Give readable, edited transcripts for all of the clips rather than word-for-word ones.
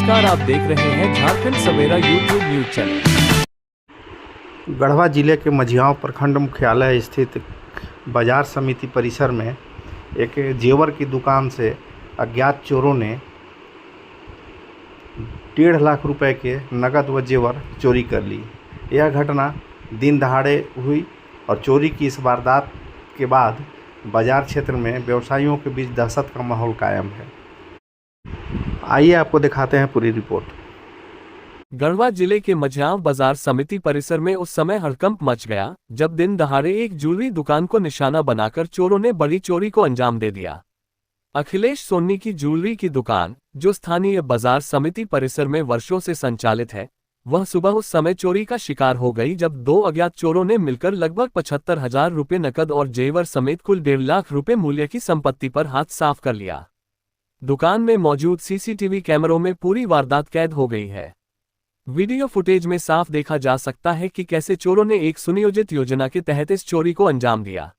नमस्कार, आप देख रहे हैं झारखंड सवेरा यूट्यूब न्यूज चैनल। गढ़वा जिले के मझियाँव प्रखंड मुख्यालय स्थित बाजार समिति परिसर में एक जेवर की दुकान से अज्ञात चोरों ने 1.5 लाख रुपए के नकद व जेवर चोरी कर ली। यह घटना दिन दहाड़े हुई और चोरी की इस वारदात के बाद बाजार क्षेत्र में व्यवसायियों के बीच दहशत का माहौल कायम है। आइए आपको दिखाते हैं पूरी रिपोर्ट। गढ़वा जिले के मझियाँव बाजार समिति परिसर में उस समय हड़कंप मच गया जब दिन दहाड़े एक ज्वेलरी दुकान को निशाना बनाकर चोरों ने बड़ी चोरी को अंजाम दे दिया। अखिलेश सोनी की ज्वेलरी की दुकान, जो स्थानीय बाजार समिति परिसर में वर्षों से संचालित है, वह सुबह उस समय चोरी का शिकार हो गई जब 2 अज्ञात चोरों ने मिलकर लगभग 75,000 रुपये नकद और जेवर समेत कुल 1.5 लाख रुपये मूल्य की संपत्ति पर हाथ साफ कर लिया। दुकान में मौजूद सीसीटीवी कैमरों में पूरी वारदात कैद हो गई है। वीडियो फुटेज में साफ देखा जा सकता है कि कैसे चोरों ने एक सुनियोजित योजना के तहत इस चोरी को अंजाम दिया।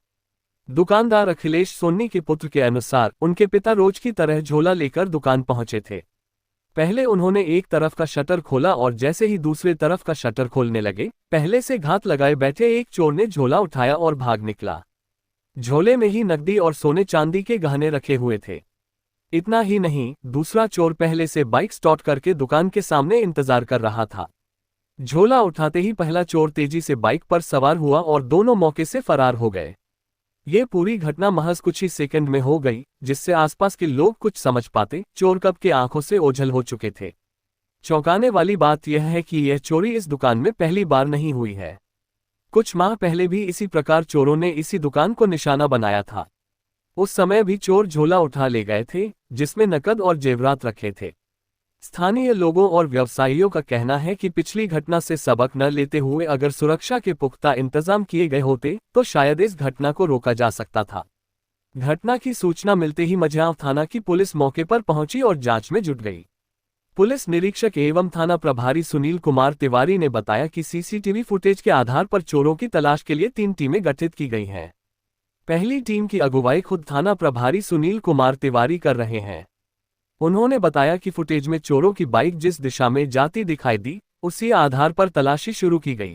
दुकानदार अखिलेश सोनी के पुत्र के अनुसार उनके पिता रोज की तरह झोला लेकर दुकान पहुंचे थे। पहले उन्होंने एक तरफ का शटर खोला और जैसे ही दूसरे तरफ का शटर खोलने लगे, पहले से घात लगाए बैठे एक चोर ने झोला उठाया और भाग निकला। झोले में ही नकदी और सोने चांदी के गहने रखे हुए थे। इतना ही नहीं, दूसरा चोर पहले से बाइक स्टॉर्ट करके दुकान के सामने इंतजार कर रहा था। झोला उठाते ही पहला चोर तेजी से बाइक पर सवार हुआ और दोनों मौके से फरार हो गए। ये पूरी घटना महज कुछ ही सेकंड में हो गई, जिससे आसपास के लोग कुछ समझ पाते चोर कब के आंखों से ओझल हो चुके थे। चौंकाने वाली बात यह है कि यह चोरी इस दुकान में पहली बार नहीं हुई है। कुछ माह पहले भी इसी प्रकार चोरों ने इसी दुकान को निशाना बनाया था। उस समय भी चोर झोला उठा ले गए थे, जिसमें नकद और जेवरात रखे थे। स्थानीय लोगों और व्यवसायियों का कहना है कि पिछली घटना से सबक न लेते हुए अगर सुरक्षा के पुख्ता इंतजाम किए गए होते तो शायद इस घटना को रोका जा सकता था। घटना की सूचना मिलते ही मझियाँव थाना की पुलिस मौके पर पहुंची और जांच में जुट गई। पुलिस निरीक्षक एवं थाना प्रभारी सुनील कुमार तिवारी ने बताया कि सीसीटीवी फुटेज के आधार पर चोरों की तलाश के लिए 3 टीमें गठित की गई हैं। पहली टीम की अगुवाई खुद थाना प्रभारी सुनील कुमार तिवारी कर रहे हैं। उन्होंने बताया कि फुटेज में चोरों की बाइक जिस दिशा में जाती दिखाई दी, उसी आधार पर तलाशी शुरू की गई।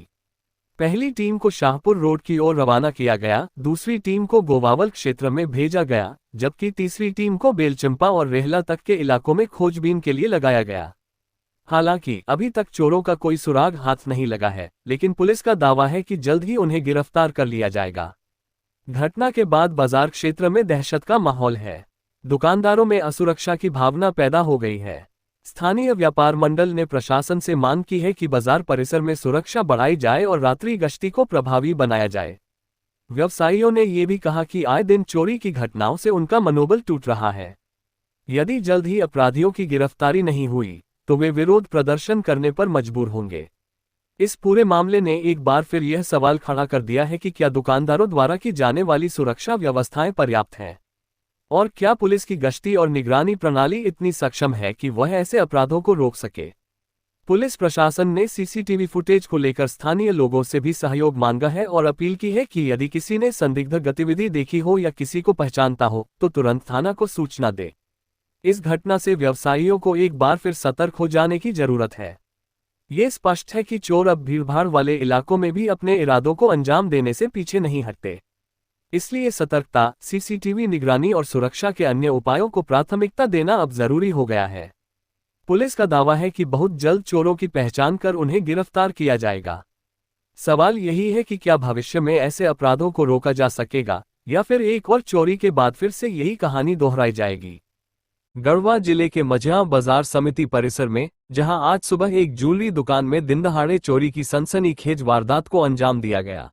पहली टीम को शाहपुर रोड की ओर रवाना किया गया, दूसरी टीम को गोवावल क्षेत्र में भेजा गया, जबकि तीसरी टीम को बेलचंपा और रेहला तक के इलाकों में खोजबीन के लिए लगाया गया। हालांकि अभी तक चोरों का कोई सुराग हाथ नहीं लगा है, लेकिन पुलिस का दावा है कि जल्द ही उन्हें गिरफ्तार कर लिया जाएगा। घटना के बाद बाजार क्षेत्र में दहशत का माहौल है। दुकानदारों में असुरक्षा की भावना पैदा हो गई है। स्थानीय व्यापार मंडल ने प्रशासन से मांग की है कि बाजार परिसर में सुरक्षा बढ़ाई जाए और रात्रि गश्ती को प्रभावी बनाया जाए। व्यवसायियों ने ये भी कहा कि आए दिन चोरी की घटनाओं से उनका मनोबल टूट रहा है। यदि जल्द ही अपराधियों की गिरफ्तारी नहीं हुई तो वे विरोध प्रदर्शन करने पर मजबूर होंगे। इस पूरे मामले ने एक बार फिर यह सवाल खड़ा कर दिया है कि क्या दुकानदारों द्वारा की जाने वाली सुरक्षा व्यवस्थाएं पर्याप्त हैं, और क्या पुलिस की गश्ती और निगरानी प्रणाली इतनी सक्षम है कि वह ऐसे अपराधों को रोक सके। पुलिस प्रशासन ने सीसीटीवी फुटेज को लेकर स्थानीय लोगों से भी सहयोग मांगा है और अपील की है कि यदि किसी ने संदिग्ध गतिविधि देखी हो या किसी को पहचानता हो तो तुरंत थाना को सूचना दे। इस घटना से व्यवसायियों को एक बार फिर सतर्क हो जाने की जरूरत है। ये स्पष्ट है कि चोर अब भीड़भाड़ वाले इलाकों में भी अपने इरादों को अंजाम देने से पीछे नहीं हटते। इसलिए सतर्कता, सीसीटीवी निगरानी और सुरक्षा के अन्य उपायों को प्राथमिकता देना अब जरूरी हो गया है। पुलिस का दावा है कि बहुत जल्द चोरों की पहचान कर उन्हें गिरफ्तार किया जाएगा। सवाल यही है कि क्या भविष्य में ऐसे अपराधों को रोका जा सकेगा या फिर एक और चोरी के बाद फिर से यही कहानी दोहराई जाएगी। गढ़वा जिले के मझियाँव बाजार समिति परिसर में जहां आज सुबह एक ज्वेलरी दुकान में दिनदहाड़े चोरी की सनसनीखेज वारदात को अंजाम दिया गया।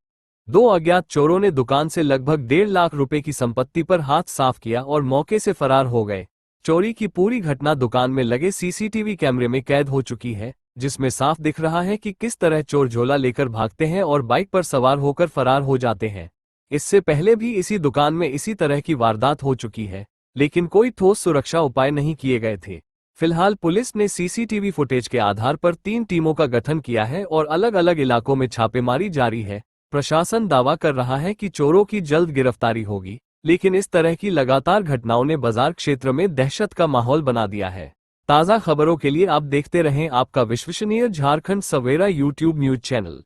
2 अज्ञात चोरों ने दुकान से लगभग 1.5 लाख रुपए की संपत्ति पर हाथ साफ किया और मौके से फरार हो गए। चोरी की पूरी घटना दुकान में लगे सीसीटीवी कैमरे में कैद हो चुकी है, जिसमें साफ दिख रहा है कि किस तरह चोर झोला लेकर भागते हैं और बाइक पर सवार होकर फरार हो जाते हैं। इससे पहले भी इसी दुकान में इसी तरह की वारदात हो चुकी है, लेकिन कोई ठोस सुरक्षा उपाय नहीं किए गए थे। फिलहाल पुलिस ने सीसीटीवी फुटेज के आधार पर 3 टीमों का गठन किया है और अलग अलग इलाकों में छापेमारी जारी है। प्रशासन दावा कर रहा है कि चोरों की जल्द गिरफ्तारी होगी, लेकिन इस तरह की लगातार घटनाओं ने बाजार क्षेत्र में दहशत का माहौल बना दिया है। ताज़ा खबरों के लिए आप देखते रहें आपका विश्वसनीय झारखंड सवेरा यूट्यूब न्यूज चैनल।